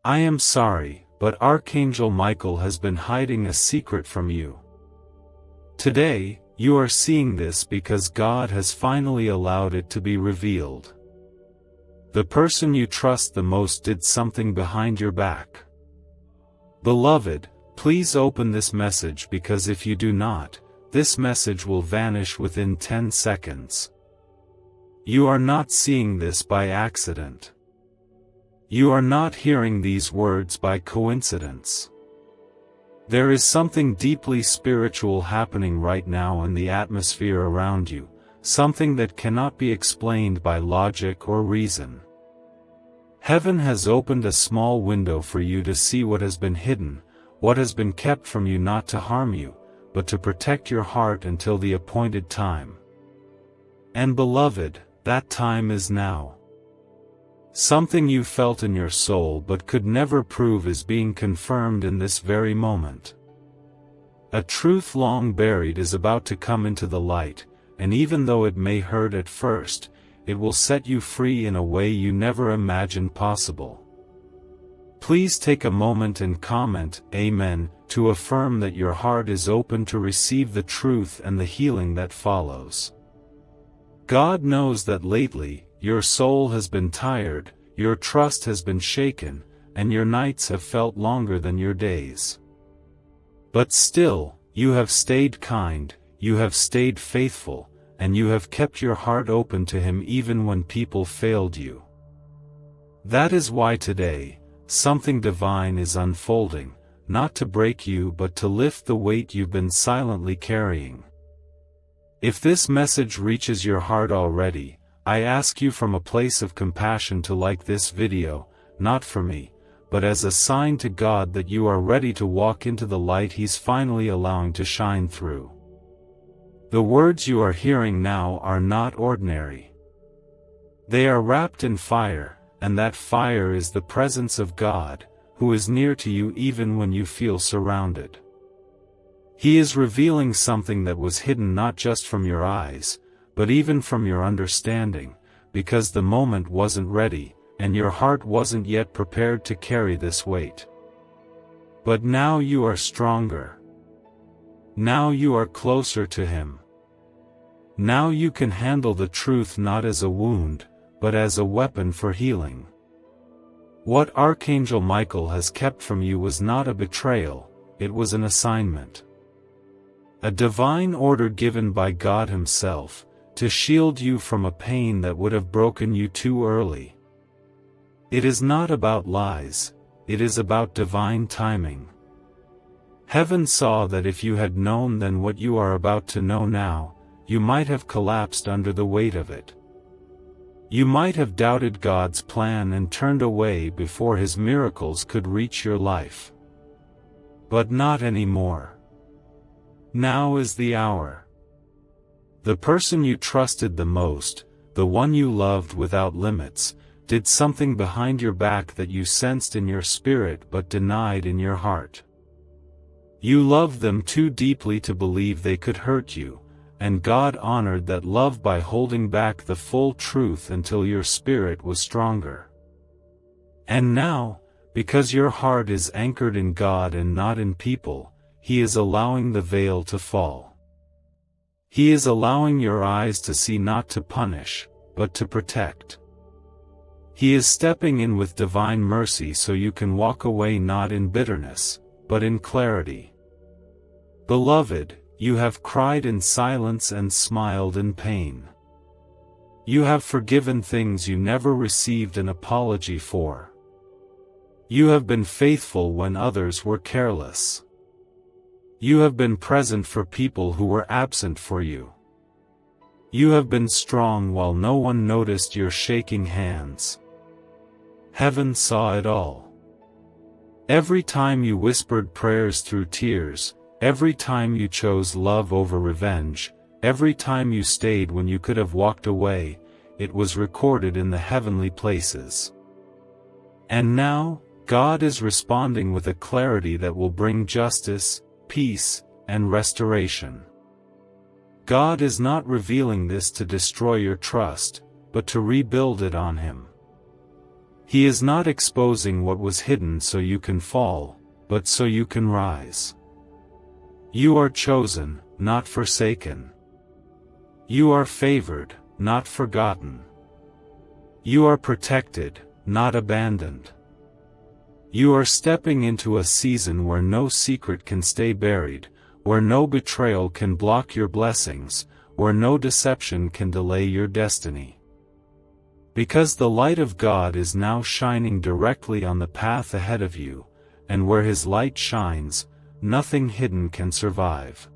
I am sorry, but Archangel Michael has been hiding a secret from you. Today, you are seeing this because God has finally allowed it to be revealed. The person you trust the most did something behind your back. Beloved, please open this message, because if you do not, this message will vanish within 10 seconds. You are not seeing this by accident. You are not hearing these words by coincidence. There is something deeply spiritual happening right now in the atmosphere around you, something that cannot be explained by logic or reason. Heaven has opened a small window for you to see what has been hidden, what has been kept from you, not to harm you, but to protect your heart until the appointed time. And beloved, that time is now. Something you felt in your soul but could never prove is being confirmed in this very moment. A truth long buried is about to come into the light, and even though it may hurt at first, it will set you free in a way you never imagined possible. Please take a moment and comment "Amen" to affirm that your heart is open to receive the truth and the healing that follows. God knows that lately, your soul has been tired, your trust has been shaken, and your nights have felt longer than your days. But still, you have stayed kind, you have stayed faithful, and you have kept your heart open to Him even when people failed you. That is why today, something divine is unfolding, not to break you but to lift the weight you've been silently carrying. If this message reaches your heart already, I ask you from a place of compassion to like this video, not for me, but as a sign to God that you are ready to walk into the light He's finally allowing to shine through. The words you are hearing now are not ordinary. They are wrapped in fire, and that fire is the presence of God, who is near to you even when you feel surrounded. He is revealing something that was hidden not just from your eyes, but even from your understanding, because the moment wasn't ready, and your heart wasn't yet prepared to carry this weight. But now you are stronger. Now you are closer to Him. Now you can handle the truth not as a wound, but as a weapon for healing. What Archangel Michael has kept from you was not a betrayal, it was an assignment. A divine order given by God Himself, to shield you from a pain that would have broken you too early. It is not about lies, it is about divine timing. Heaven saw that if you had known then what you are about to know now, you might have collapsed under the weight of it. You might have doubted God's plan and turned away before His miracles could reach your life. But not anymore. Now is the hour. The person you trusted the most, the one you loved without limits, did something behind your back that you sensed in your spirit but denied in your heart. You loved them too deeply to believe they could hurt you, and God honored that love by holding back the full truth until your spirit was stronger. And now, because your heart is anchored in God and not in people, He is allowing the veil to fall. He is allowing your eyes to see not to punish, but to protect. He is stepping in with divine mercy so you can walk away not in bitterness, but in clarity. Beloved, you have cried in silence and smiled in pain. You have forgiven things you never received an apology for. You have been faithful when others were careless. You have been present for people who were absent for you. You have been strong while no one noticed your shaking hands. Heaven saw it all. Every time you whispered prayers through tears, every time you chose love over revenge, every time you stayed when you could have walked away, it was recorded in the heavenly places. And now, God is responding with a clarity that will bring justice, peace, and restoration. God is not revealing this to destroy your trust, but to rebuild it on Him. He is not exposing what was hidden so you can fall, but so you can rise. You are chosen, not forsaken. You are favored, not forgotten. You are protected, not abandoned. You are stepping into a season where no secret can stay buried, where no betrayal can block your blessings, where no deception can delay your destiny. Because the light of God is now shining directly on the path ahead of you, and where His light shines, nothing hidden can survive.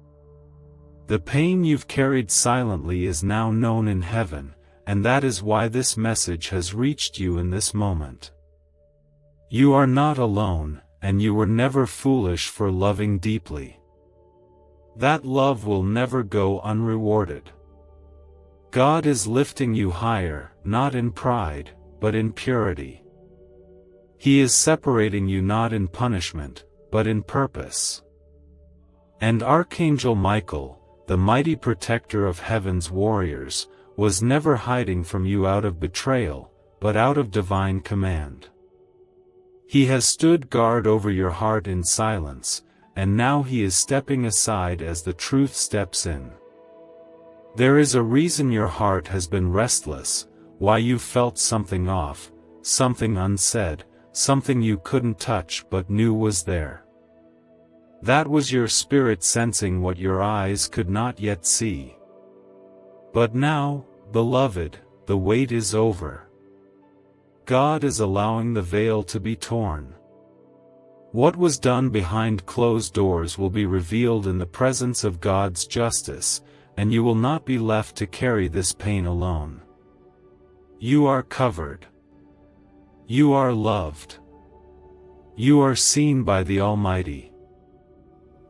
The pain you've carried silently is now known in heaven, and that is why this message has reached you in this moment. You are not alone, and you were never foolish for loving deeply. That love will never go unrewarded. God is lifting you higher, not in pride, but in purity. He is separating you not in punishment, but in purpose. And Archangel Michael, the mighty protector of heaven's warriors, was never hiding from you out of betrayal, but out of divine command. He has stood guard over your heart in silence, and now He is stepping aside as the truth steps in. There is a reason your heart has been restless, why you felt something off, something unsaid, something you couldn't touch but knew was there. That was your spirit sensing what your eyes could not yet see. But now, beloved, the wait is over. God is allowing the veil to be torn. What was done behind closed doors will be revealed in the presence of God's justice, and you will not be left to carry this pain alone. You are covered. You are loved. You are seen by the Almighty.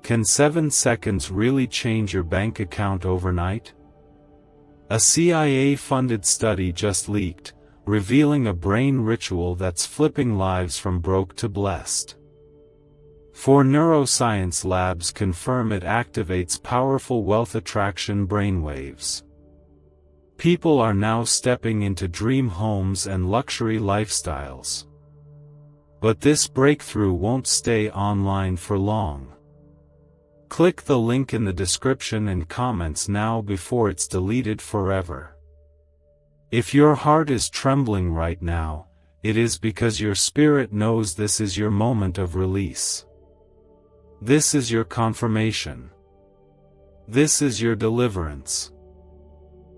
Can 7 seconds really change your bank account overnight? A CIA-funded study just leaked, revealing a brain ritual that's flipping lives from broke to blessed. 4 neuroscience labs confirm it activates powerful wealth attraction brainwaves. People are now stepping into dream homes and luxury lifestyles. But this breakthrough won't stay online for long. Click the link in the description and comments now before it's deleted forever. If your heart is trembling right now, it is because your spirit knows this is your moment of release. This is your confirmation. This is your deliverance.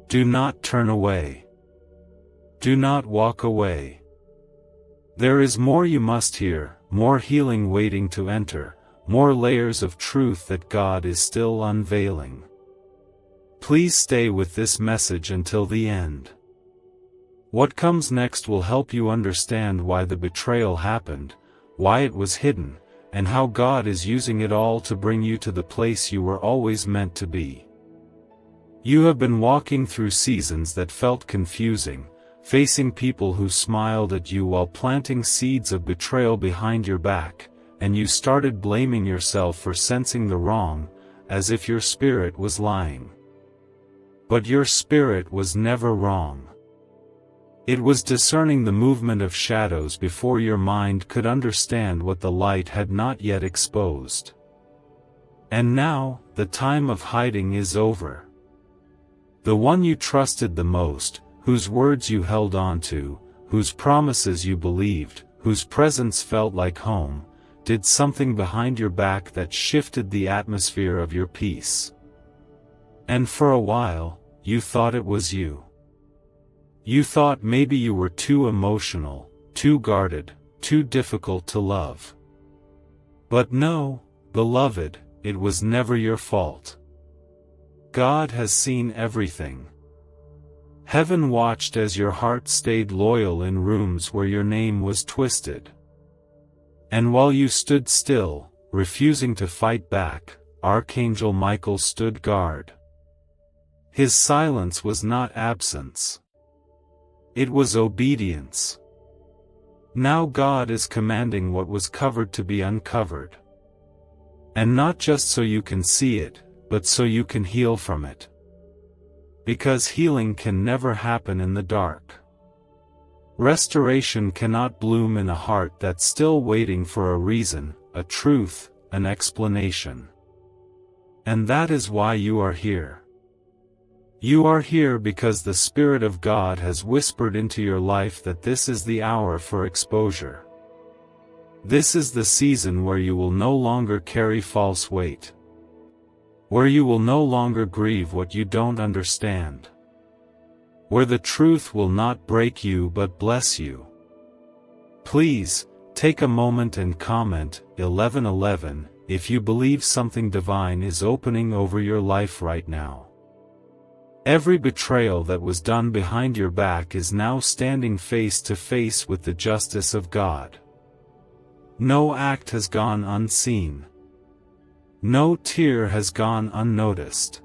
Do not turn away. Do not walk away. There is more you must hear, more healing waiting to enter, more layers of truth that God is still unveiling. Please stay with this message until the end. What comes next will help you understand why the betrayal happened, why it was hidden, and how God is using it all to bring you to the place you were always meant to be. You have been walking through seasons that felt confusing, facing people who smiled at you while planting seeds of betrayal behind your back, and you started blaming yourself for sensing the wrong, as if your spirit was lying. But your spirit was never wrong. It was discerning the movement of shadows before your mind could understand what the light had not yet exposed. And now, the time of hiding is over. The one you trusted the most, whose words you held on to, whose promises you believed, whose presence felt like home, did something behind your back that shifted the atmosphere of your peace. And for a while, you thought it was you. You thought maybe you were too emotional, too guarded, too difficult to love. But no, beloved, it was never your fault. God has seen everything. Heaven watched as your heart stayed loyal in rooms where your name was twisted. And while you stood still, refusing to fight back, Archangel Michael stood guard. His silence was not absence. It was obedience. Now God is commanding what was covered to be uncovered. And not just so you can see it, but so you can heal from it. Because healing can never happen in the dark. Restoration cannot bloom in a heart that's still waiting for a reason, a truth, an explanation. And that is why you are here. You are here because the Spirit of God has whispered into your life that this is the hour for exposure. This is the season where you will no longer carry false weight. Where you will no longer grieve what you don't understand. Where the truth will not break you but bless you. Please, take a moment and comment 1111 if you believe something divine is opening over your life right now. Every betrayal that was done behind your back is now standing face to face with the justice of God. No act has gone unseen. No tear has gone unnoticed.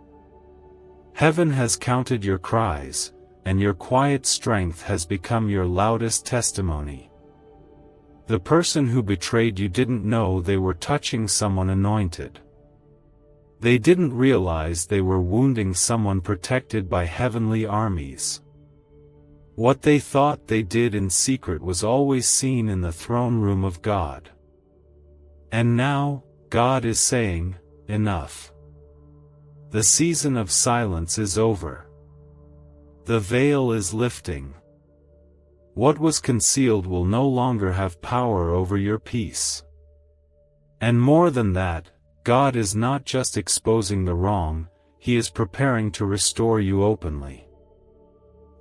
Heaven has counted your cries, and your quiet strength has become your loudest testimony. The person who betrayed you didn't know they were touching someone anointed. They didn't realize they were wounding someone protected by heavenly armies. What they thought they did in secret was always seen in the throne room of God. And now, God is saying, enough. The season of silence is over. The veil is lifting. What was concealed will no longer have power over your peace. And more than that, God is not just exposing the wrong, He is preparing to restore you openly.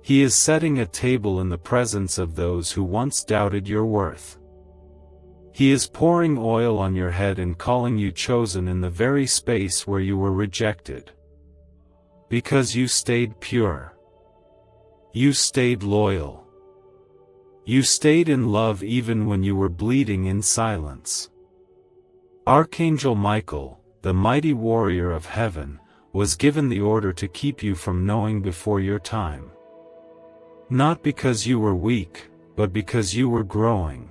He is setting a table in the presence of those who once doubted your worth. He is pouring oil on your head and calling you chosen in the very space where you were rejected. Because you stayed pure. You stayed loyal. You stayed in love even when you were bleeding in silence. Archangel Michael, the mighty warrior of heaven, was given the order to keep you from knowing before your time. Not because you were weak, but because you were growing.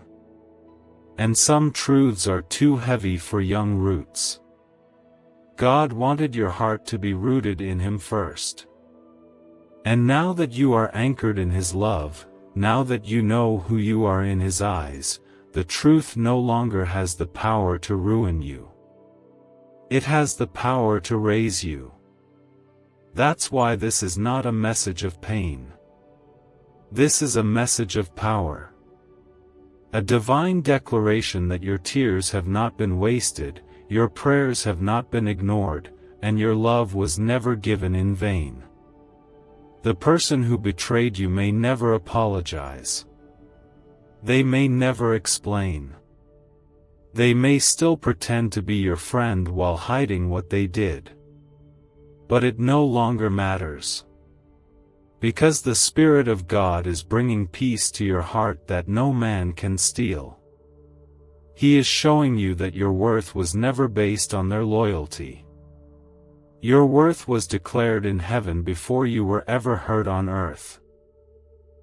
And some truths are too heavy for young roots. God wanted your heart to be rooted in Him first. And now that you are anchored in His love, now that you know who you are in His eyes, the truth no longer has the power to ruin you. It has the power to raise you. That's why this is not a message of pain. This is a message of power. A divine declaration that your tears have not been wasted, your prayers have not been ignored, and your love was never given in vain. The person who betrayed you may never apologize. They may never explain. They may still pretend to be your friend while hiding what they did. But it no longer matters. Because the Spirit of God is bringing peace to your heart that no man can steal. He is showing you that your worth was never based on their loyalty. Your worth was declared in heaven before you were ever heard on earth.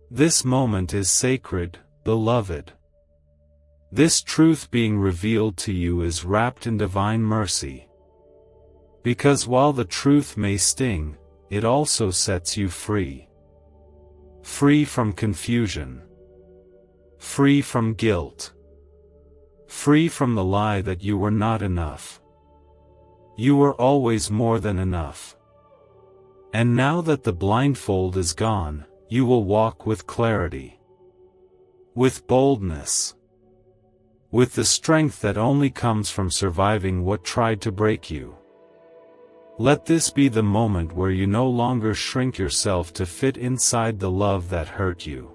This moment is sacred, beloved. This truth being revealed to you is wrapped in divine mercy. Because while the truth may sting, it also sets you free. Free from confusion. Free from guilt. Free from the lie that you were not enough. You were always more than enough. And now that the blindfold is gone, you will walk with clarity. With boldness. With the strength that only comes from surviving what tried to break you. Let this be the moment where you no longer shrink yourself to fit inside the love that hurt you.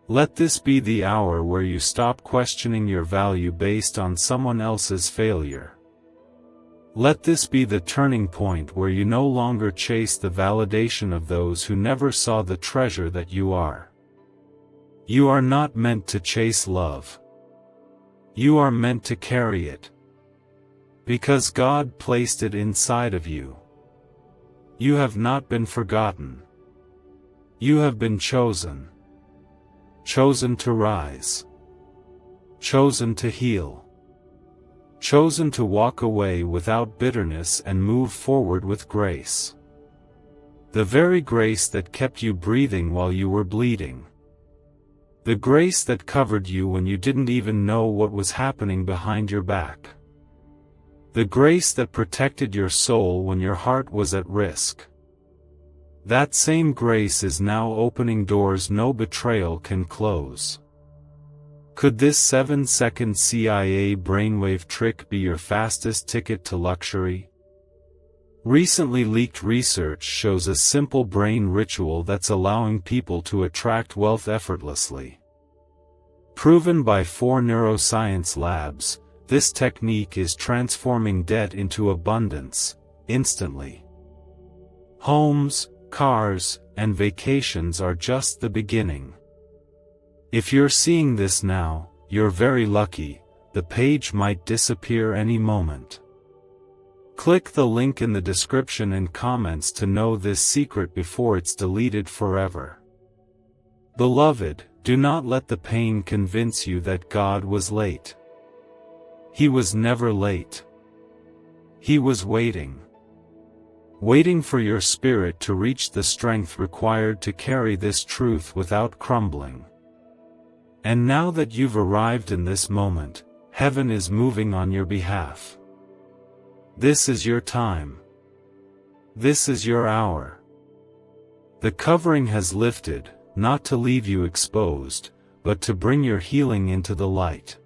Let this be the hour where you stop questioning your value based on someone else's failure. Let this be the turning point where you no longer chase the validation of those who never saw the treasure that you are. You are not meant to chase love. You are meant to carry it. Because God placed it inside of you. You have not been forgotten. You have been chosen. Chosen to rise. Chosen to heal. Chosen to walk away without bitterness and move forward with grace. The very grace that kept you breathing while you were bleeding. The grace that covered you when you didn't even know what was happening behind your back. The grace that protected your soul when your heart was at risk. That same grace is now opening doors no betrayal can close. Could this 7-second CIA brainwave trick be your fastest ticket to luxury? Recently leaked research shows a simple brain ritual that's allowing people to attract wealth effortlessly. Proven by 4 neuroscience labs, this technique is transforming debt into abundance, instantly. Homes, cars, and vacations are just the beginning. If you're seeing this now, you're very lucky. The page might disappear any moment. Click the link in the description and comments to know this secret before it's deleted forever. Beloved, do not let the pain convince you that God was late. He was never late. He was waiting. Waiting for your spirit to reach the strength required to carry this truth without crumbling. And now that you've arrived in this moment, heaven is moving on your behalf. This is your time. This is your hour. The covering has lifted, not to leave you exposed, but to bring your healing into the light.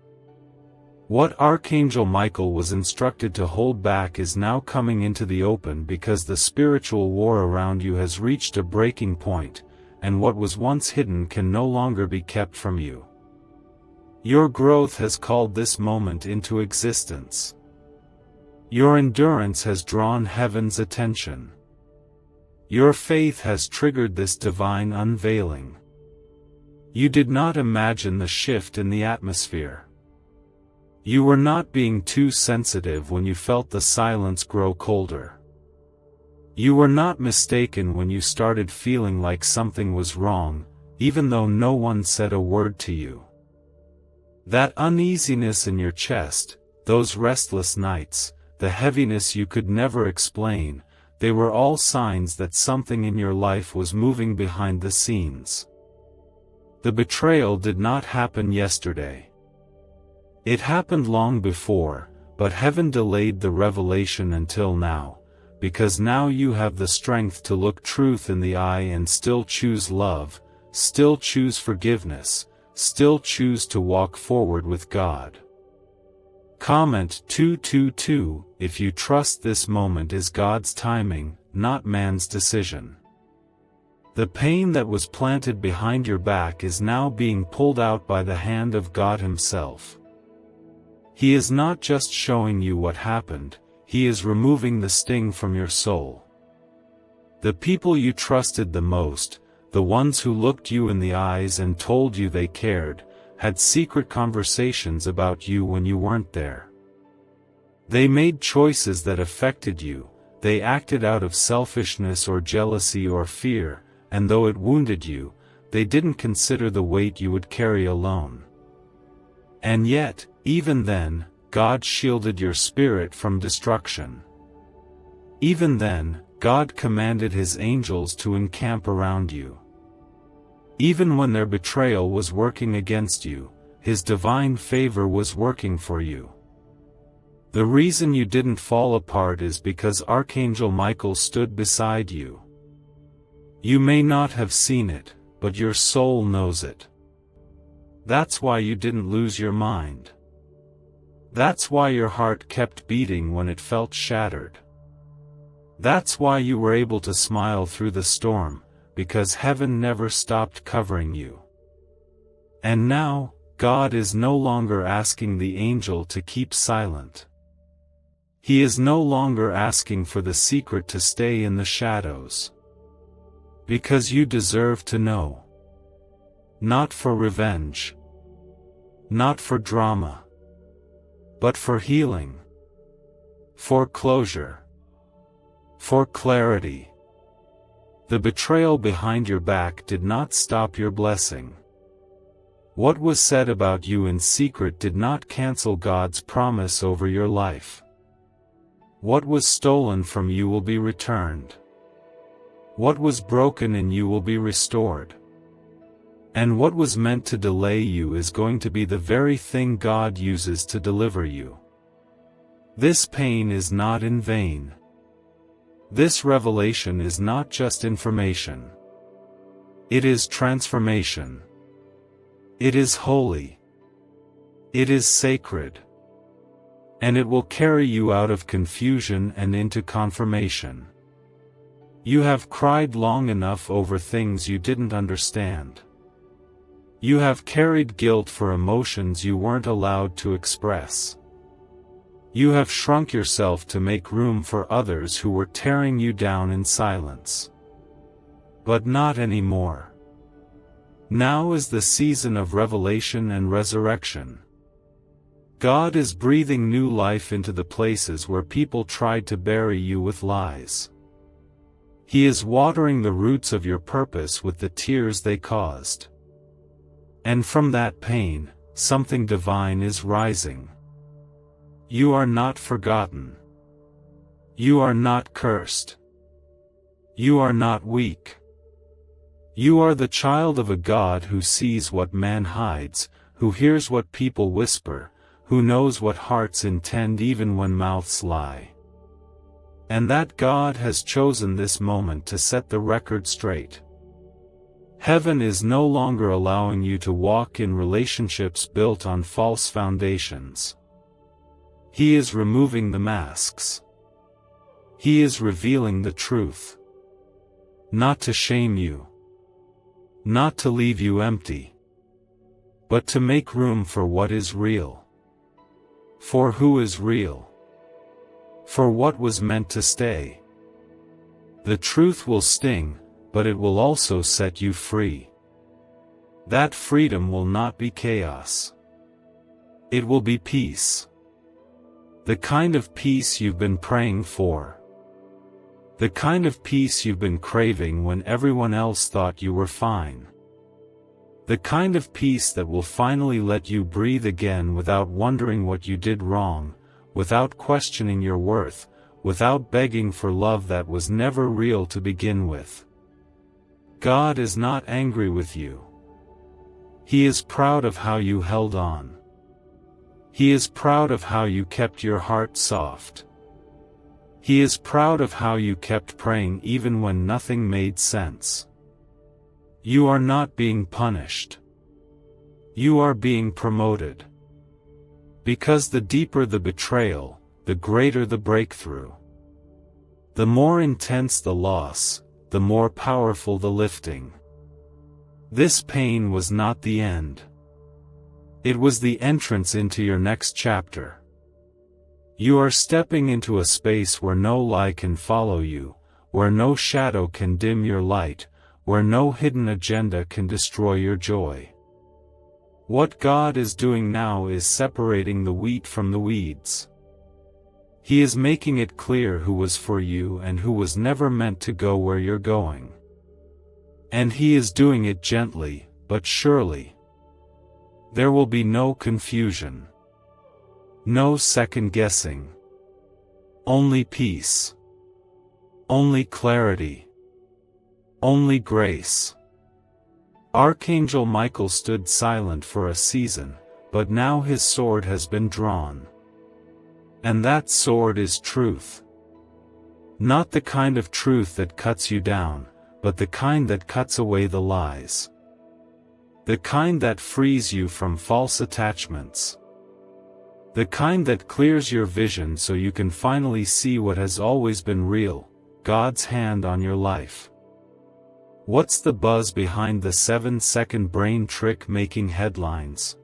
What Archangel Michael was instructed to hold back is now coming into the open because the spiritual war around you has reached a breaking point, and what was once hidden can no longer be kept from you. Your growth has called this moment into existence. Your endurance has drawn heaven's attention. Your faith has triggered this divine unveiling. You did not imagine the shift in the atmosphere. You were not being too sensitive when you felt the silence grow colder. You were not mistaken when you started feeling like something was wrong, even though no one said a word to you. That uneasiness in your chest, those restless nights, the heaviness you could never explain, they were all signs that something in your life was moving behind the scenes. The betrayal did not happen yesterday. It happened long before, but heaven delayed the revelation until now, because now you have the strength to look truth in the eye and still choose love, still choose forgiveness, still choose to walk forward with God. Comment 222 if you trust this moment is God's timing, not man's decision. The pain that was planted behind your back is now being pulled out by the hand of God Himself. He is not just showing you what happened, He is removing the sting from your soul. The people you trusted the most, the ones who looked you in the eyes and told you they cared, had secret conversations about you when you weren't there. They made choices that affected you, they acted out of selfishness or jealousy or fear, and though it wounded you, they didn't consider the weight you would carry alone. And yet, even then, God shielded your spirit from destruction. Even then, God commanded His angels to encamp around you. Even when their betrayal was working against you, His divine favor was working for you. The reason you didn't fall apart is because Archangel Michael stood beside you. You may not have seen it, but your soul knows it. That's why you didn't lose your mind. That's why your heart kept beating when it felt shattered. That's why you were able to smile through the storm, because heaven never stopped covering you. And now, God is no longer asking the angel to keep silent. He is no longer asking for the secret to stay in the shadows. Because you deserve to know. Not for revenge. Not for drama. But for healing. For closure. For clarity. The betrayal behind your back did not stop your blessing. What was said about you in secret did not cancel God's promise over your life. What was stolen from you will be returned. What was broken in you will be restored. And what was meant to delay you is going to be the very thing God uses to deliver you. This pain is not in vain. This revelation is not just information. It is transformation. It is holy. It is sacred. And it will carry you out of confusion and into confirmation. You have cried long enough over things you didn't understand. You have carried guilt for emotions you weren't allowed to express. You have shrunk yourself to make room for others who were tearing you down in silence. But not anymore. Now is the season of revelation and resurrection. God is breathing new life into the places where people tried to bury you with lies. He is watering the roots of your purpose with the tears they caused. And from that pain, something divine is rising. You are not forgotten. You are not cursed. You are not weak. You are the child of a God who sees what man hides, who hears what people whisper, who knows what hearts intend even when mouths lie. And that God has chosen this moment to set the record straight. Heaven is no longer allowing you to walk in relationships built on false foundations. He is removing the masks. He is revealing the truth. Not to shame you. Not to leave you empty. But to make room for what is real. For who is real. For what was meant to stay. The truth will sting, but it will also set you free. That freedom will not be chaos. It will be peace. The kind of peace you've been praying for. The kind of peace you've been craving when everyone else thought you were fine. The kind of peace that will finally let you breathe again without wondering what you did wrong, without questioning your worth, without begging for love that was never real to begin with. God is not angry with you. He is proud of how you held on. He is proud of how you kept your heart soft. He is proud of how you kept praying even when nothing made sense. You are not being punished. You are being promoted. Because the deeper the betrayal, the greater the breakthrough. The more intense the loss, the more powerful the lifting. This pain was not the end. It was the entrance into your next chapter. You are stepping into a space where no lie can follow you, where no shadow can dim your light, where no hidden agenda can destroy your joy. What God is doing now is separating the wheat from the weeds. He is making it clear who was for you and who was never meant to go where you're going. And He is doing it gently, but surely. There will be no confusion. No second guessing. Only peace. Only clarity. Only grace. Archangel Michael stood silent for a season, but now his sword has been drawn. And that sword is truth. Not the kind of truth that cuts you down, but the kind that cuts away the lies. The kind that frees you from false attachments. The kind that clears your vision so you can finally see what has always been real, God's hand on your life. What's the buzz behind the 7-second brain trick making headlines?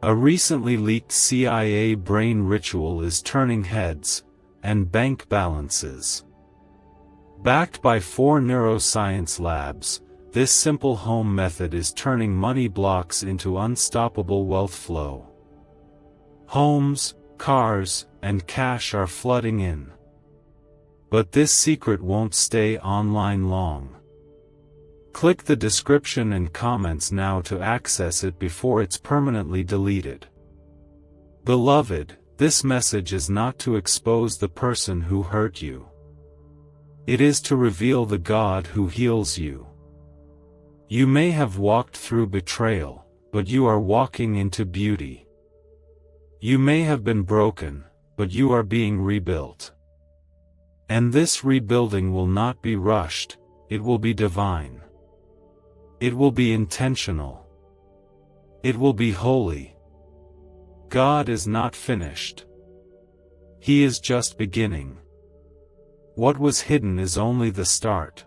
A recently leaked CIA brain ritual is turning heads, and bank balances. Backed by 4 neuroscience labs, this simple home method is turning money blocks into unstoppable wealth flow. Homes, cars, and cash are flooding in. But this secret won't stay online long. Click the description and comments now to access it before it's permanently deleted. Beloved, this message is not to expose the person who hurt you. It is to reveal the God who heals you. You may have walked through betrayal, but you are walking into beauty. You may have been broken, but you are being rebuilt. And this rebuilding will not be rushed, it will be divine. It will be intentional. It will be holy. God is not finished. He is just beginning. What was hidden is only the start.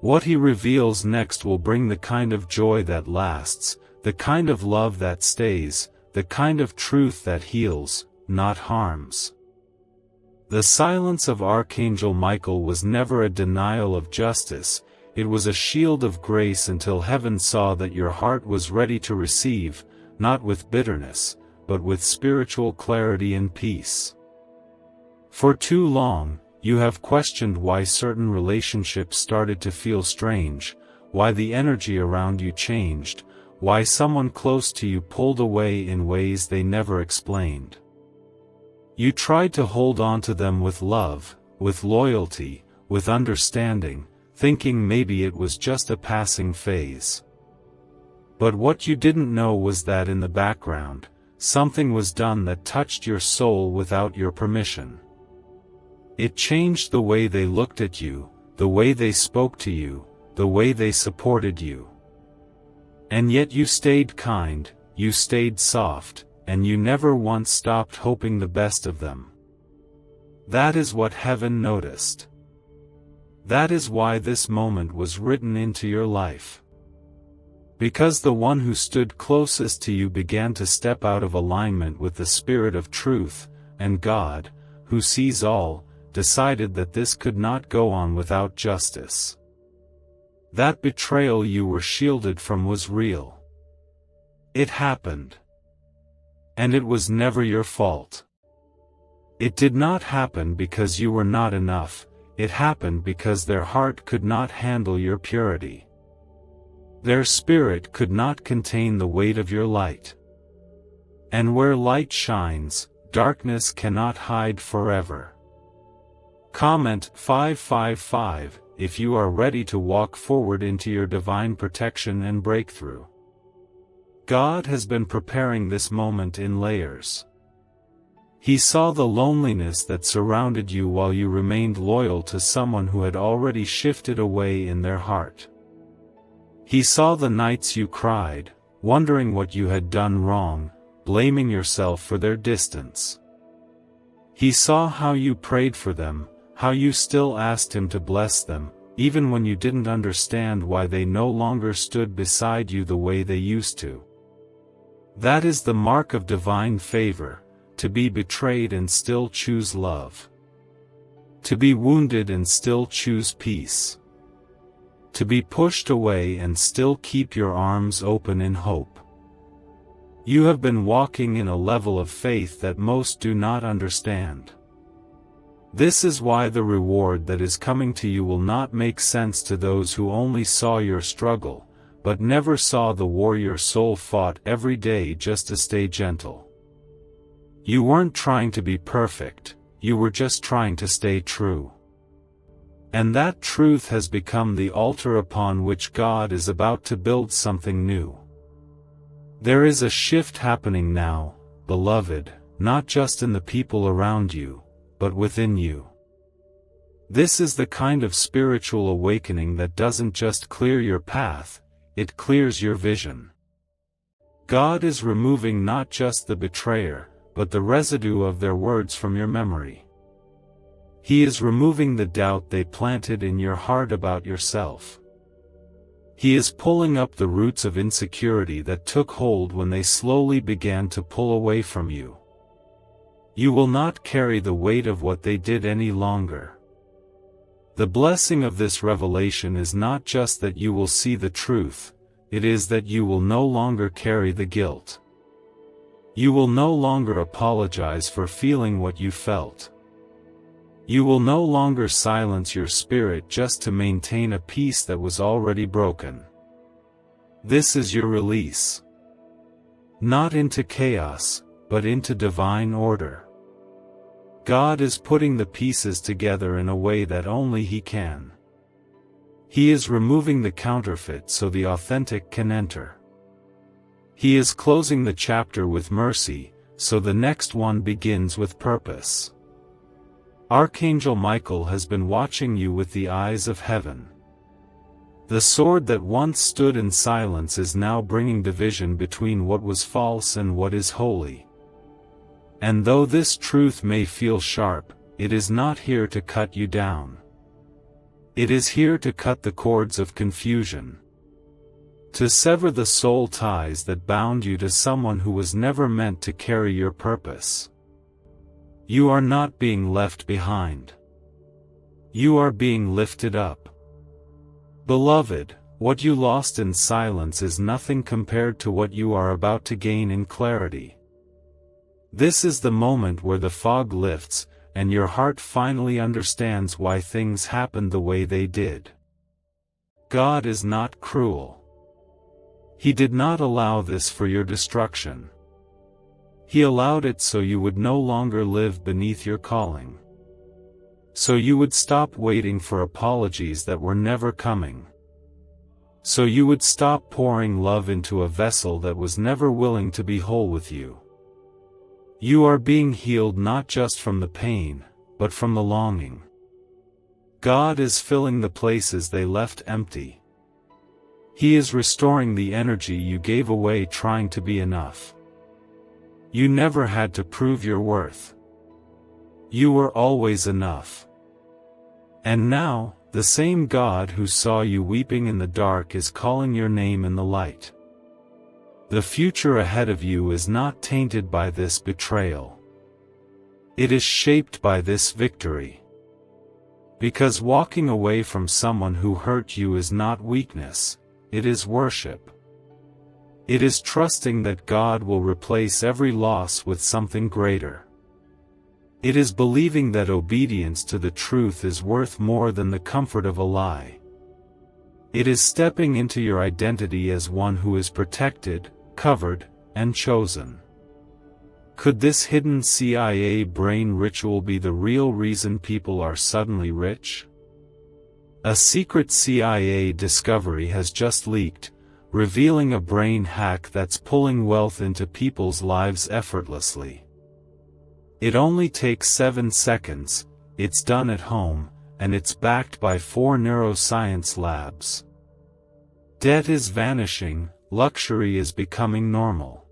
What He reveals next will bring the kind of joy that lasts, the kind of love that stays, the kind of truth that heals, not harms. The silence of Archangel Michael was never a denial of justice, it was a shield of grace until heaven saw that your heart was ready to receive, not with bitterness, but with spiritual clarity and peace. For too long, you have questioned why certain relationships started to feel strange, why the energy around you changed, why someone close to you pulled away in ways they never explained. You tried to hold on to them with love, with loyalty, with understanding, thinking maybe it was just a passing phase. But what you didn't know was that in the background, something was done that touched your soul without your permission. It changed the way they looked at you, the way they spoke to you, the way they supported you. And yet you stayed kind, you stayed soft, and you never once stopped hoping the best of them. That is what heaven noticed. That is why this moment was written into your life. Because the one who stood closest to you began to step out of alignment with the Spirit of truth, and God, who sees all, decided that this could not go on without justice. That betrayal you were shielded from was real. It happened. And it was never your fault. It did not happen because you were not enough, it happened because their heart could not handle your purity. Their spirit could not contain the weight of your light. And where light shines, darkness cannot hide forever. Comment 555 if you are ready to walk forward into your divine protection and breakthrough. God has been preparing this moment in layers. He saw the loneliness that surrounded you while you remained loyal to someone who had already shifted away in their heart. He saw the nights you cried, wondering what you had done wrong, blaming yourself for their distance. He saw how you prayed for them, how you still asked Him to bless them, even when you didn't understand why they no longer stood beside you the way they used to. That is the mark of divine favor, to be betrayed and still choose love. To be wounded and still choose peace. To be pushed away and still keep your arms open in hope. You have been walking in a level of faith that most do not understand. This is why the reward that is coming to you will not make sense to those who only saw your struggle, but never saw the war your soul fought every day just to stay gentle. You weren't trying to be perfect, you were just trying to stay true. And that truth has become the altar upon which God is about to build something new. There is a shift happening now, beloved, not just in the people around you, but within you. This is the kind of spiritual awakening that doesn't just clear your path, it clears your vision. God is removing not just the betrayer, but the residue of their words from your memory. He is removing the doubt they planted in your heart about yourself. He is pulling up the roots of insecurity that took hold when they slowly began to pull away from you. You will not carry the weight of what they did any longer. The blessing of this revelation is not just that you will see the truth, it is that you will no longer carry the guilt. You will no longer apologize for feeling what you felt. You will no longer silence your spirit just to maintain a peace that was already broken. This is your release. Not into chaos, but into divine order. God is putting the pieces together in a way that only He can. He is removing the counterfeit so the authentic can enter. He is closing the chapter with mercy, so the next one begins with purpose. Archangel Michael has been watching you with the eyes of heaven. The sword that once stood in silence is now bringing division between what was false and what is holy. And though this truth may feel sharp, it is not here to cut you down. It is here to cut the cords of confusion. To sever the soul ties that bound you to someone who was never meant to carry your purpose. You are not being left behind. You are being lifted up. Beloved, what you lost in silence is nothing compared to what you are about to gain in clarity. This is the moment where the fog lifts, and your heart finally understands why things happened the way they did. God is not cruel. He did not allow this for your destruction. He allowed it so you would no longer live beneath your calling. So you would stop waiting for apologies that were never coming. So you would stop pouring love into a vessel that was never willing to be whole with you. You are being healed not just from the pain, but from the longing. God is filling the places they left empty. He is restoring the energy you gave away trying to be enough. You never had to prove your worth. You were always enough. And now, the same God who saw you weeping in the dark is calling your name in the light. The future ahead of you is not tainted by this betrayal. It is shaped by this victory. Because walking away from someone who hurt you is not weakness, it is worship. It is trusting that God will replace every loss with something greater. It is believing that obedience to the truth is worth more than the comfort of a lie. It is stepping into your identity as one who is protected, covered, and chosen. Could this hidden CIA brain ritual be the real reason people are suddenly rich? A secret CIA discovery has just leaked, revealing a brain hack that's pulling wealth into people's lives effortlessly. It only takes 7 seconds, it's done at home, and it's backed by 4 neuroscience labs. Debt is vanishing, luxury is becoming normal.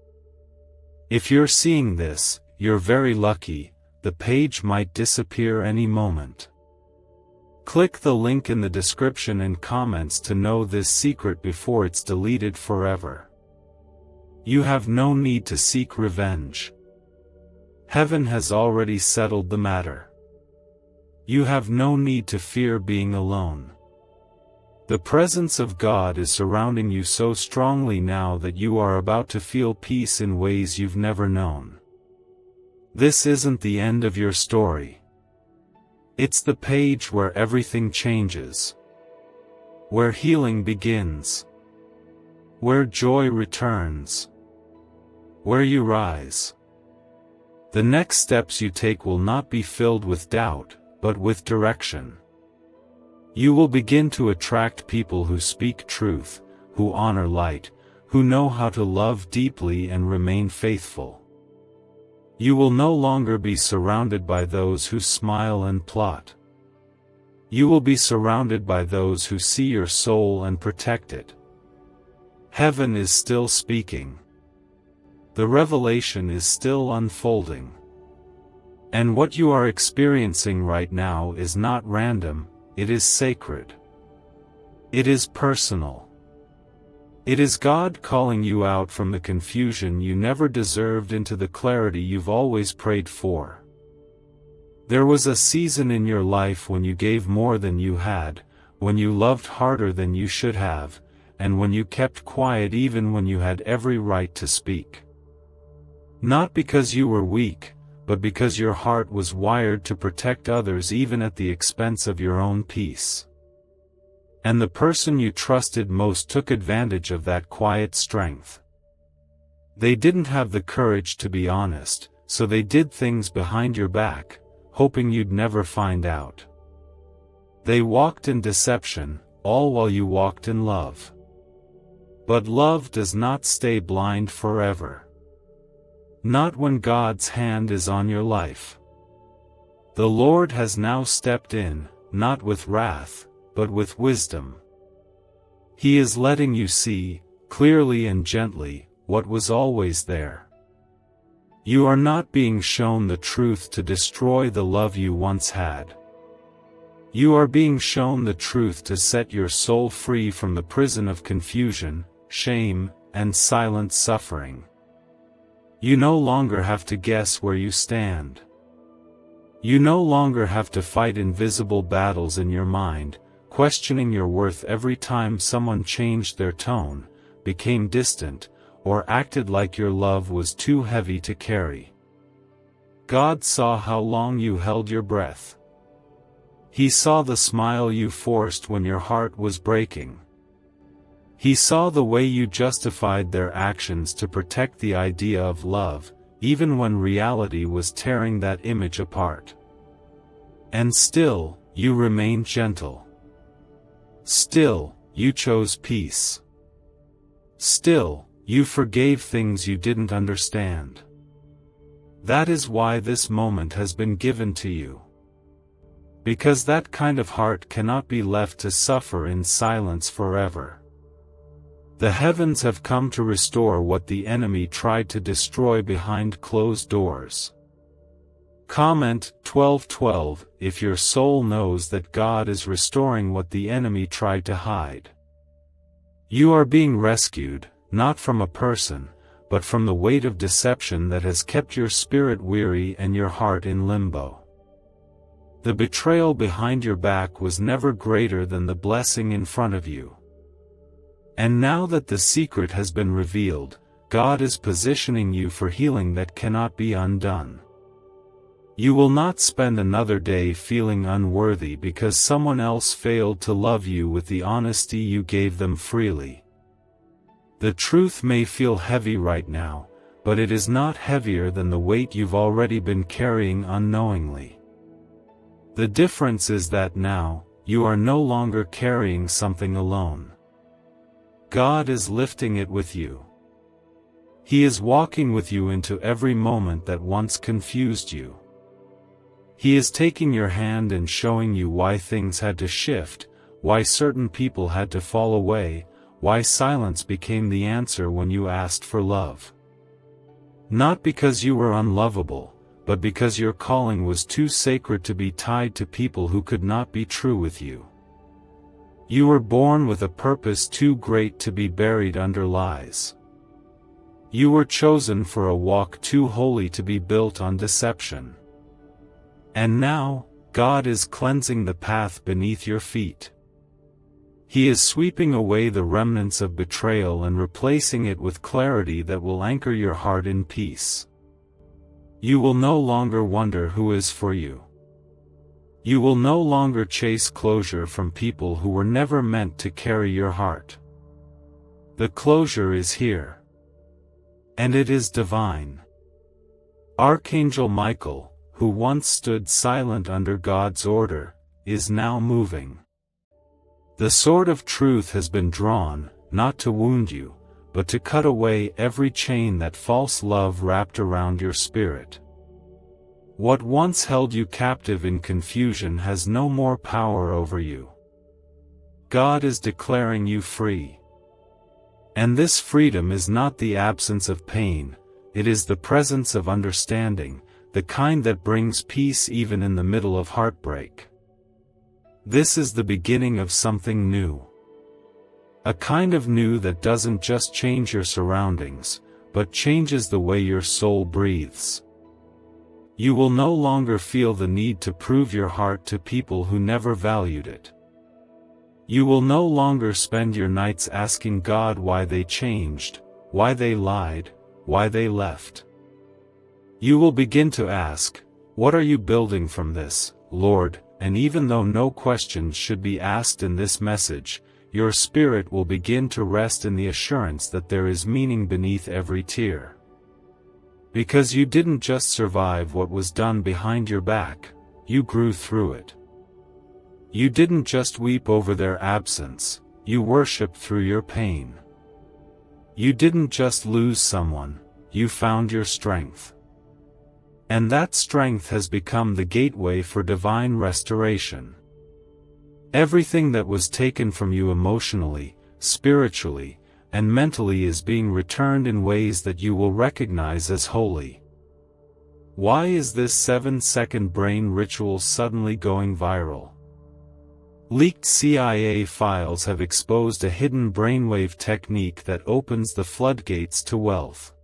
If you're seeing this, you're very lucky, the page might disappear any moment. Click the link in the description and comments to know this secret before it's deleted forever. You have no need to seek revenge. Heaven has already settled the matter. You have no need to fear being alone. The presence of God is surrounding you so strongly now that you are about to feel peace in ways you've never known. This isn't the end of your story. It's the page where everything changes. Where healing begins. Where joy returns. Where you rise. The next steps you take will not be filled with doubt, but with direction. You will begin to attract people who speak truth, who honor light, who know how to love deeply and remain faithful. You will no longer be surrounded by those who smile and plot. You will be surrounded by those who see your soul and protect it. Heaven is still speaking. The revelation is still unfolding. And what you are experiencing right now is not random, it is sacred. It is personal. It is God calling you out from the confusion you never deserved into the clarity you've always prayed for. There was a season in your life when you gave more than you had, when you loved harder than you should have, and when you kept quiet even when you had every right to speak. Not because you were weak, but because your heart was wired to protect others even at the expense of your own peace. And the person you trusted most took advantage of that quiet strength. They didn't have the courage to be honest, so they did things behind your back, hoping you'd never find out. They walked in deception, all while you walked in love. But love does not stay blind forever. Not when God's hand is on your life. The Lord has now stepped in, not with wrath, but with wisdom. He is letting you see, clearly and gently, what was always there. You are not being shown the truth to destroy the love you once had. You are being shown the truth to set your soul free from the prison of confusion, shame, and silent suffering. You no longer have to guess where you stand. You no longer have to fight invisible battles in your mind, questioning your worth every time someone changed their tone, became distant, or acted like your love was too heavy to carry. God saw how long you held your breath. He saw the smile you forced when your heart was breaking. He saw the way you justified their actions to protect the idea of love, even when reality was tearing that image apart. And still, you remained gentle. Still, you chose peace. Still, you forgave things you didn't understand. That is why this moment has been given to you. Because that kind of heart cannot be left to suffer in silence forever. The heavens have come to restore what the enemy tried to destroy behind closed doors. Comment 12:12 if your soul knows that God is restoring what the enemy tried to hide. You are being rescued, not from a person, but from the weight of deception that has kept your spirit weary and your heart in limbo. The betrayal behind your back was never greater than the blessing in front of you. And now that the secret has been revealed, God is positioning you for healing that cannot be undone. You will not spend another day feeling unworthy because someone else failed to love you with the honesty you gave them freely. The truth may feel heavy right now, but it is not heavier than the weight you've already been carrying unknowingly. The difference is that now, you are no longer carrying something alone. God is lifting it with you. He is walking with you into every moment that once confused you. He is taking your hand and showing you why things had to shift, why certain people had to fall away, why silence became the answer when you asked for love. Not because you were unlovable, but because your calling was too sacred to be tied to people who could not be true with you. You were born with a purpose too great to be buried under lies. You were chosen for a walk too holy to be built on deception. And now, God is cleansing the path beneath your feet. He is sweeping away the remnants of betrayal and replacing it with clarity that will anchor your heart in peace. You will no longer wonder who is for you. You will no longer chase closure from people who were never meant to carry your heart. The closure is here. And it is divine. Archangel Michael, who once stood silent under God's order, is now moving. The sword of truth has been drawn, not to wound you, but to cut away every chain that false love wrapped around your spirit. What once held you captive in confusion has no more power over you. God is declaring you free. And this freedom is not the absence of pain, it is the presence of understanding, the kind that brings peace even in the middle of heartbreak. This is the beginning of something new. A kind of new that doesn't just change your surroundings, but changes the way your soul breathes. You will no longer feel the need to prove your heart to people who never valued it. You will no longer spend your nights asking God why they changed, why they lied, why they left. You will begin to ask, "What are you building from this, Lord?" And even though no questions should be asked in this message, your spirit will begin to rest in the assurance that there is meaning beneath every tear. Because you didn't just survive what was done behind your back, you grew through it. You didn't just weep over their absence, you worshiped through your pain. You didn't just lose someone, you found your strength. And that strength has become the gateway for divine restoration. Everything that was taken from you emotionally, spiritually, and mentally is being returned in ways that you will recognize as holy. Why is this 7-second brain ritual suddenly going viral? Leaked CIA files have exposed a hidden brainwave technique that opens the floodgates to wealth.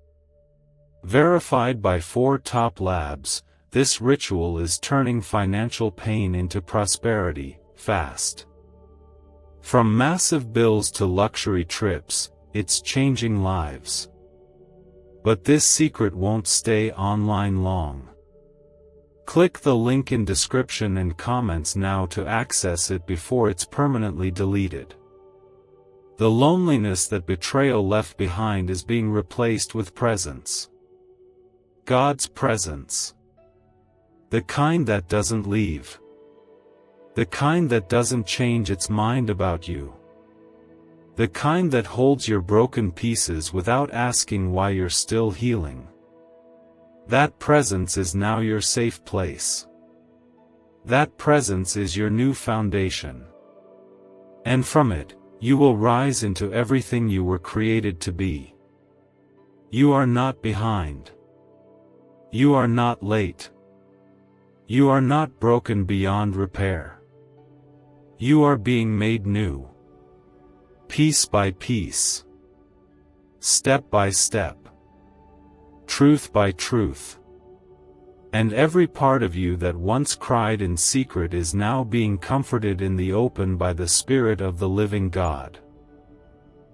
Verified by 4 top labs, this ritual is turning financial pain into prosperity, fast. From massive bills to luxury trips, it's changing lives. But this secret won't stay online long. Click the link in description and comments now to access it before it's permanently deleted. The loneliness that betrayal left behind is being replaced with presence. God's presence. The kind that doesn't leave. The kind that doesn't change its mind about you. The kind that holds your broken pieces without asking why you're still healing. That presence is now your safe place. That presence is your new foundation. And from it, you will rise into everything you were created to be. You are not behind. You are not late. You are not broken beyond repair. You are being made new. Piece by piece. Step by step. Truth by truth. And every part of you that once cried in secret is now being comforted in the open by the Spirit of the living God.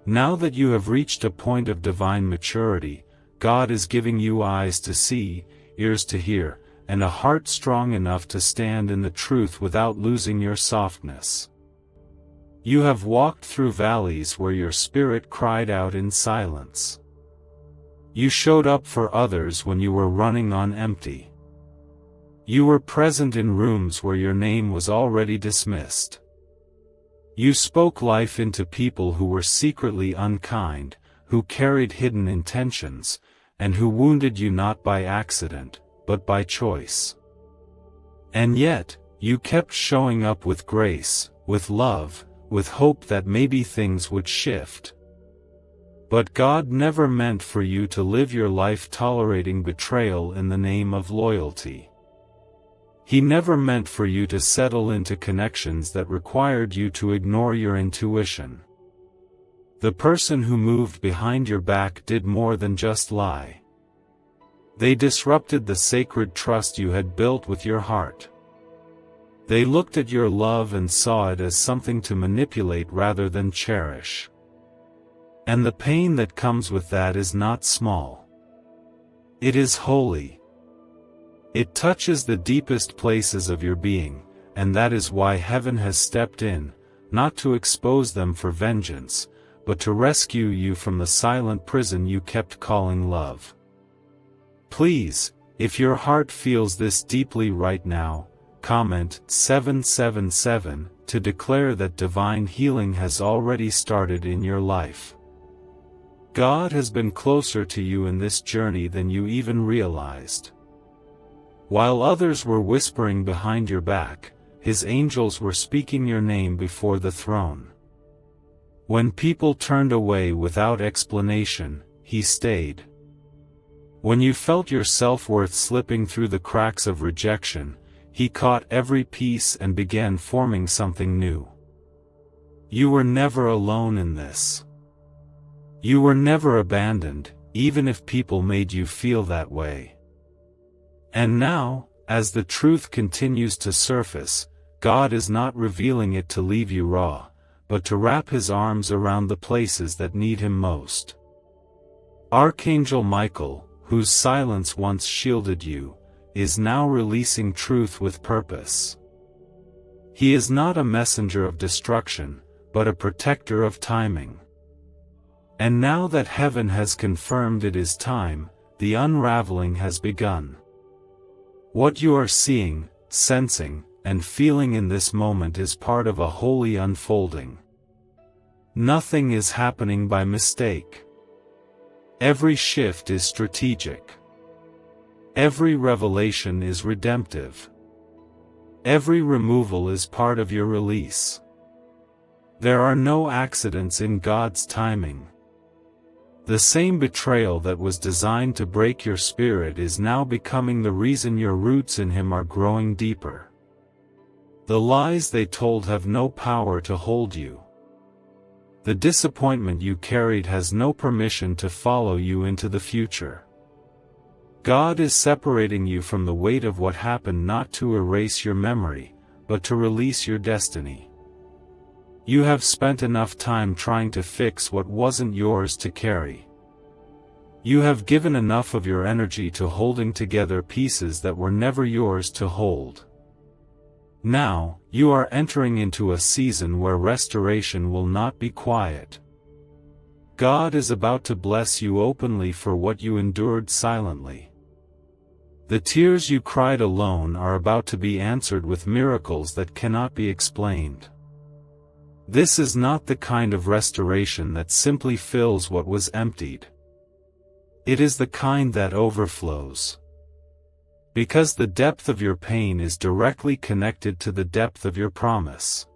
Now that you have reached a point of divine maturity, God is giving you eyes to see, ears to hear, and a heart strong enough to stand in the truth without losing your softness. You have walked through valleys where your spirit cried out in silence. You showed up for others when you were running on empty. You were present in rooms where your name was already dismissed. You spoke life into people who were secretly unkind, who carried hidden intentions, and who wounded you not by accident, but by choice. And yet, you kept showing up with grace, with love, with hope that maybe things would shift. But God never meant for you to live your life tolerating betrayal in the name of loyalty. He never meant for you to settle into connections that required you to ignore your intuition. The person who moved behind your back did more than just lie. They disrupted the sacred trust you had built with your heart. They looked at your love and saw it as something to manipulate rather than cherish. And the pain that comes with that is not small. It is holy. It touches the deepest places of your being, and that is why heaven has stepped in, not to expose them for vengeance, but to rescue you from the silent prison you kept calling love. Please, if your heart feels this deeply right now, comment 777 to declare that divine healing has already started in your life. God has been closer to you in this journey than you even realized. While others were whispering behind your back, His angels were speaking your name before the throne. When people turned away without explanation, He stayed. When you felt your self-worth slipping through the cracks of rejection, He caught every piece and began forming something new. You were never alone in this. You were never abandoned, even if people made you feel that way. And now, as the truth continues to surface, God is not revealing it to leave you raw, but to wrap His arms around the places that need Him most. Archangel Michael, whose silence once shielded you, is now releasing truth with purpose. He is not a messenger of destruction, but a protector of timing. And now that heaven has confirmed it is time, the unraveling has begun. What you are seeing, sensing, and feeling in this moment is part of a holy unfolding. Nothing is happening by mistake. Every shift is strategic. Every revelation is redemptive. Every removal is part of your release. There are no accidents in God's timing. The same betrayal that was designed to break your spirit is now becoming the reason your roots in Him are growing deeper. The lies they told have no power to hold you. The disappointment you carried has no permission to follow you into the future. God is separating you from the weight of what happened, not to erase your memory, but to release your destiny. You have spent enough time trying to fix what wasn't yours to carry. You have given enough of your energy to holding together pieces that were never yours to hold. Now, you are entering into a season where restoration will not be quiet. God is about to bless you openly for what you endured silently. The tears you cried alone are about to be answered with miracles that cannot be explained. This is not the kind of restoration that simply fills what was emptied. It is the kind that overflows. Because the depth of your pain is directly connected to the depth of your promise.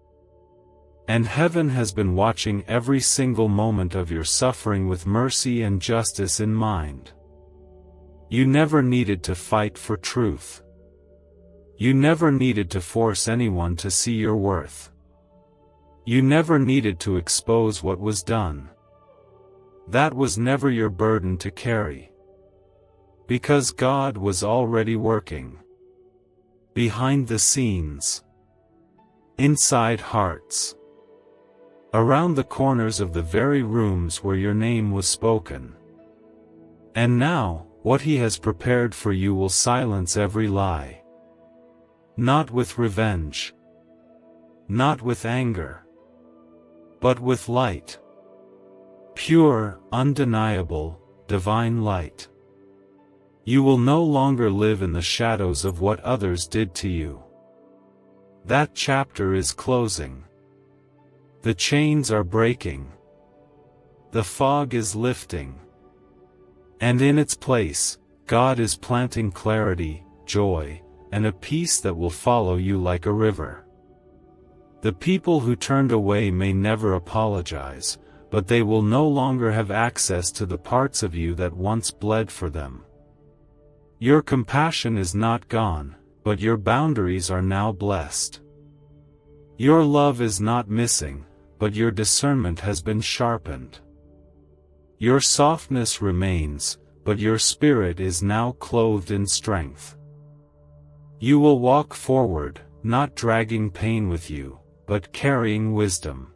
And heaven has been watching every single moment of your suffering with mercy and justice in mind. You never needed to fight for truth. You never needed to force anyone to see your worth. You never needed to expose what was done. That was never your burden to carry. Because God was already working. Behind the scenes. Inside hearts. Around the corners of the very rooms where your name was spoken. And now, what He has prepared for you will silence every lie. Not with revenge. Not with anger. But with light. Pure, undeniable, divine light. You will no longer live in the shadows of what others did to you. That chapter is closing. The chains are breaking. The fog is lifting. And in its place, God is planting clarity, joy, and a peace that will follow you like a river. The people who turned away may never apologize, but they will no longer have access to the parts of you that once bled for them. Your compassion is not gone, but your boundaries are now blessed. Your love is not missing, but your discernment has been sharpened. Your softness remains, but your spirit is now clothed in strength. You will walk forward, not dragging pain with you, but carrying wisdom.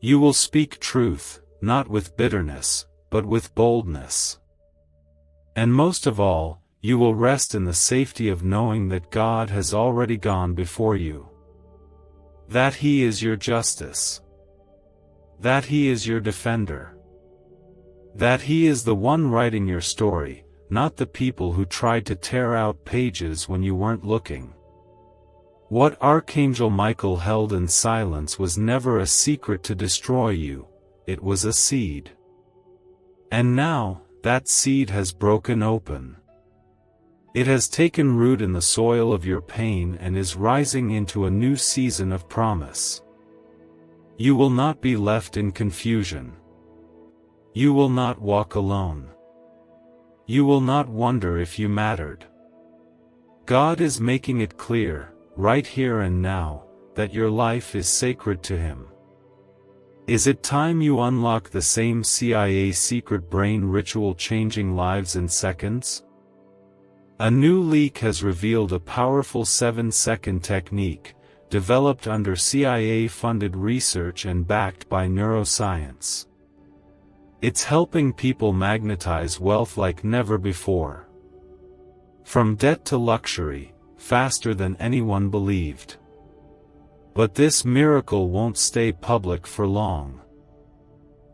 You will speak truth, not with bitterness, but with boldness. And most of all, you will rest in the safety of knowing that God has already gone before you. That He is your justice. That He is your defender. That He is the one writing your story, not the people who tried to tear out pages when you weren't looking. What Archangel Michael held in silence was never a secret to destroy you, it was a seed. And now, that seed has broken open. It has taken root in the soil of your pain and is rising into a new season of promise. You will not be left in confusion. You will not walk alone. You will not wonder if you mattered. God is making it clear, right here and now, that your life is sacred to Him. Is it time you unlock the same CIA secret brain ritual changing lives in seconds? A new leak has revealed a powerful 7-second technique, developed under CIA-funded research and backed by neuroscience. It's helping people magnetize wealth like never before. From debt to luxury, faster than anyone believed. But this miracle won't stay public for long.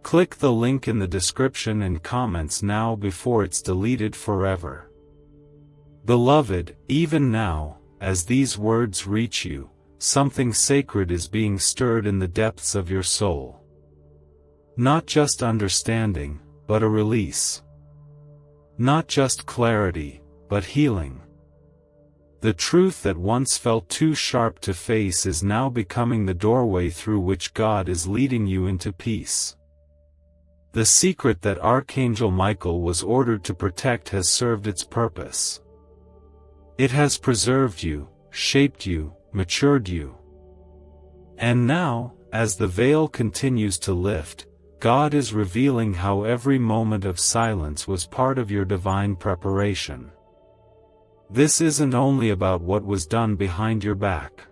Click the link in the description and comments now before it's deleted forever. Beloved, even now, as these words reach you, something sacred is being stirred in the depths of your soul. Not just understanding, but a release. Not just clarity, but healing. The truth that once felt too sharp to face is now becoming the doorway through which God is leading you into peace. The secret that Archangel Michael was ordered to protect has served its purpose. It has preserved you, shaped you, matured you. And now, as the veil continues to lift, God is revealing how every moment of silence was part of your divine preparation. This isn't only about what was done behind your back.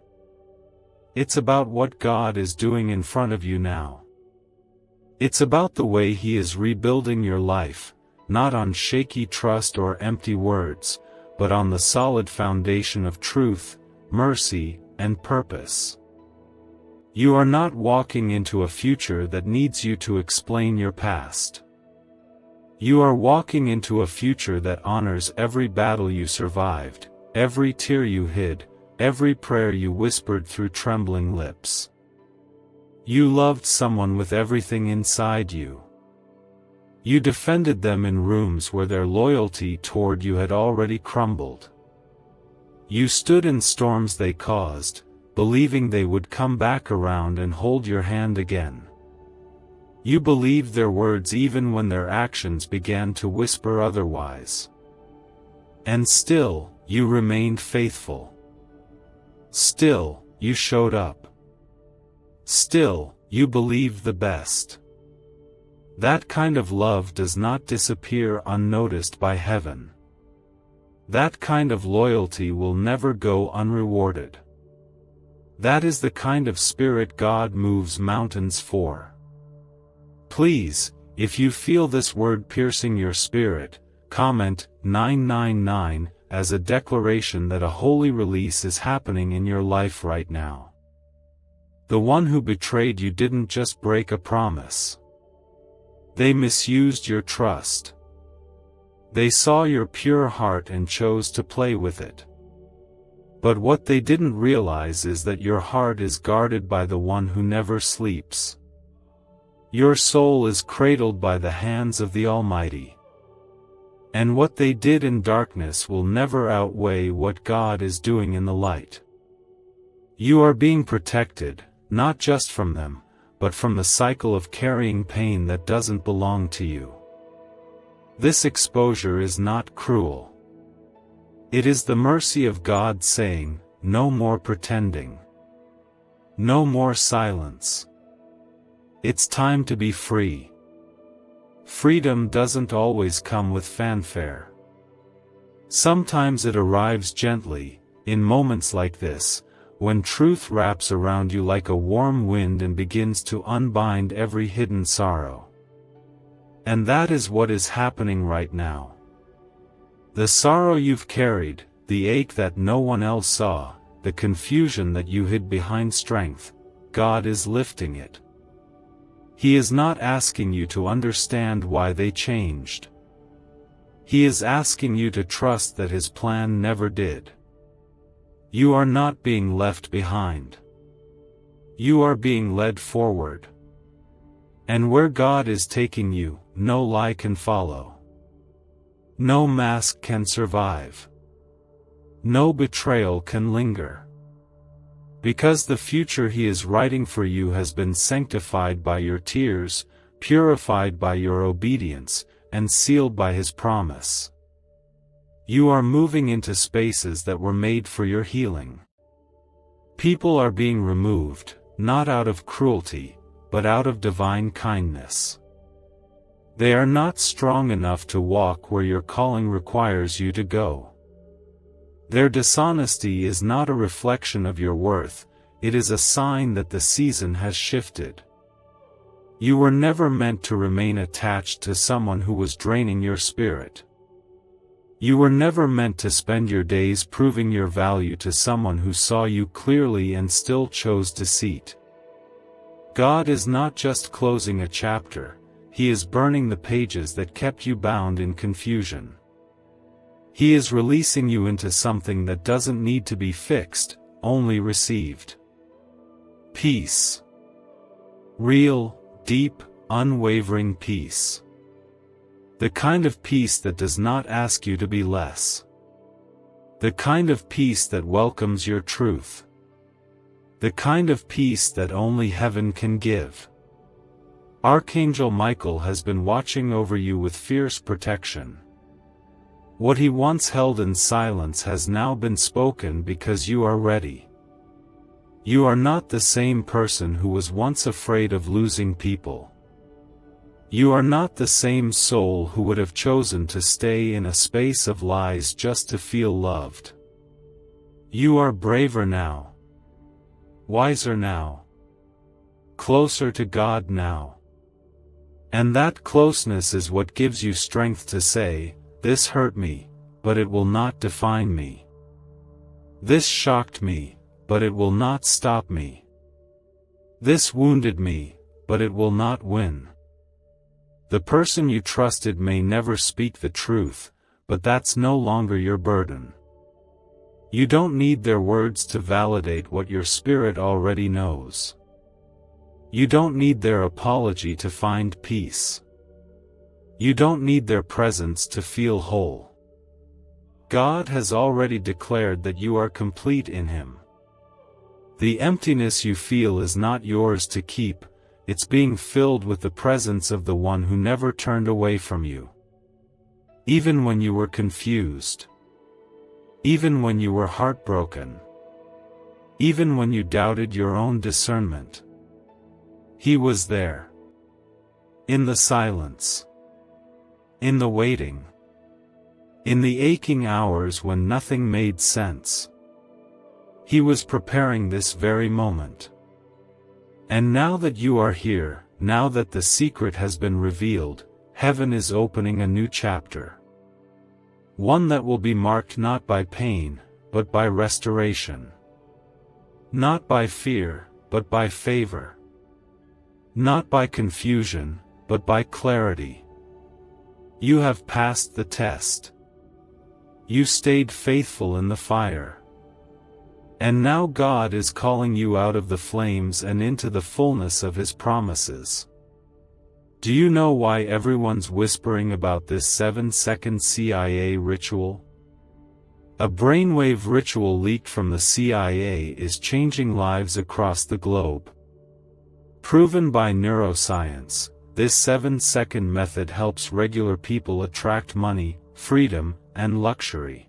It's about what God is doing in front of you now. It's about the way He is rebuilding your life, not on shaky trust or empty words, but on the solid foundation of truth, mercy, and purpose. You are not walking into a future that needs you to explain your past. You are walking into a future that honors every battle you survived, every tear you hid, every prayer you whispered through trembling lips. You loved someone with everything inside you. You defended them in rooms where their loyalty toward you had already crumbled. You stood in storms they caused, believing they would come back around and hold your hand again. You believed their words even when their actions began to whisper otherwise. And still, you remained faithful. Still, you showed up. Still, you believed the best. That kind of love does not disappear unnoticed by heaven. That kind of loyalty will never go unrewarded. That is the kind of spirit God moves mountains for. Please, if you feel this word piercing your spirit, comment 999 as a declaration that a holy release is happening in your life right now. The one who betrayed you didn't just break a promise. They misused your trust. They saw your pure heart and chose to play with it. But what they didn't realize is that your heart is guarded by the one who never sleeps. Your soul is cradled by the hands of the Almighty. And what they did in darkness will never outweigh what God is doing in the light. You are being protected, not just from them, but from the cycle of carrying pain that doesn't belong to you. This exposure is not cruel. It is the mercy of God saying, no more pretending. No more silence. It's time to be free. Freedom doesn't always come with fanfare. Sometimes it arrives gently, in moments like this, when truth wraps around you like a warm wind and begins to unbind every hidden sorrow. And that is what is happening right now. The sorrow you've carried, the ache that no one else saw, the confusion that you hid behind strength, God is lifting it. He is not asking you to understand why they changed. He is asking you to trust that His plan never did. You are not being left behind. You are being led forward. And where God is taking you, no lie can follow. No mask can survive. No betrayal can linger. Because the future He is writing for you has been sanctified by your tears, purified by your obedience, and sealed by His promise. You are moving into spaces that were made for your healing. People are being removed, not out of cruelty, but out of divine kindness. They are not strong enough to walk where your calling requires you to go. Their dishonesty is not a reflection of your worth, it is a sign that the season has shifted. You were never meant to remain attached to someone who was draining your spirit. You were never meant to spend your days proving your value to someone who saw you clearly and still chose deceit. God is not just closing a chapter, He is burning the pages that kept you bound in confusion. He is releasing you into something that doesn't need to be fixed, only received. Peace. Real, deep, unwavering peace. The kind of peace that does not ask you to be less. The kind of peace that welcomes your truth. The kind of peace that only heaven can give. Archangel Michael has been watching over you with fierce protection. What he once held in silence has now been spoken because you are ready. You are not the same person who was once afraid of losing people. You are not the same soul who would have chosen to stay in a space of lies just to feel loved. You are braver now. Wiser now. Closer to God now. And that closeness is what gives you strength to say, "This hurt me, but it will not define me. This shocked me, but it will not stop me. This wounded me, but it will not win." The person you trusted may never speak the truth, but that's no longer your burden. You don't need their words to validate what your spirit already knows. You don't need their apology to find peace. You don't need their presence to feel whole. God has already declared that you are complete in Him. The emptiness you feel is not yours to keep. It's being filled with the presence of the one who never turned away from you. Even when you were confused. Even when you were heartbroken. Even when you doubted your own discernment. He was there. In the silence. In the waiting. In the aching hours when nothing made sense. He was preparing this very moment. And now that you are here, now that the secret has been revealed, heaven is opening a new chapter. One that will be marked not by pain, but by restoration. Not by fear, but by favor. Not by confusion, but by clarity. You have passed the test. You stayed faithful in the fire. And now God is calling you out of the flames and into the fullness of His promises. Do you know why everyone's whispering about this 7-second CIA ritual? A brainwave ritual leaked from the CIA is changing lives across the globe. Proven by neuroscience, this 7-second method helps regular people attract money, freedom, and luxury.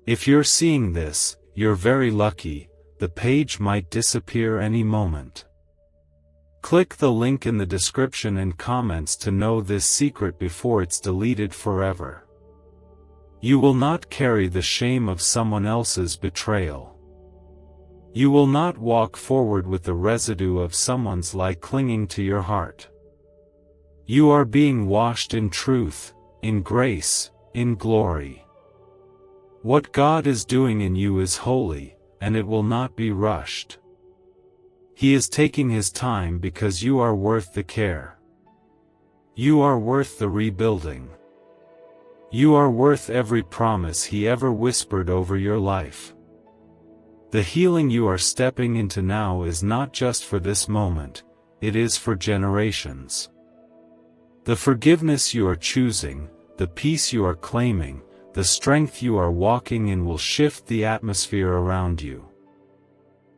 If you're seeing this, you're very lucky. The page might disappear any moment. Click the link in the description and comments to know this secret before it's deleted forever. You will not carry the shame of someone else's betrayal. You will not walk forward with the residue of someone's lie clinging to your heart. You are being washed in truth, in grace, in glory. What God is doing in you is holy, and it will not be rushed. He is taking His time because you are worth the care. You are worth the rebuilding. You are worth every promise He ever whispered over your life. The healing you are stepping into now is not just for this moment, it is for generations. The forgiveness you are choosing, the peace you are claiming, the strength you are walking in will shift the atmosphere around you.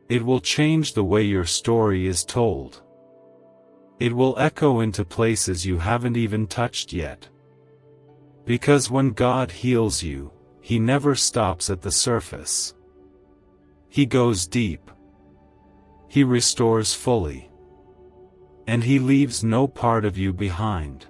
It will change the way your story is told. It will echo into places you haven't even touched yet. Because when God heals you, He never stops at the surface. He goes deep. He restores fully. And He leaves no part of you behind.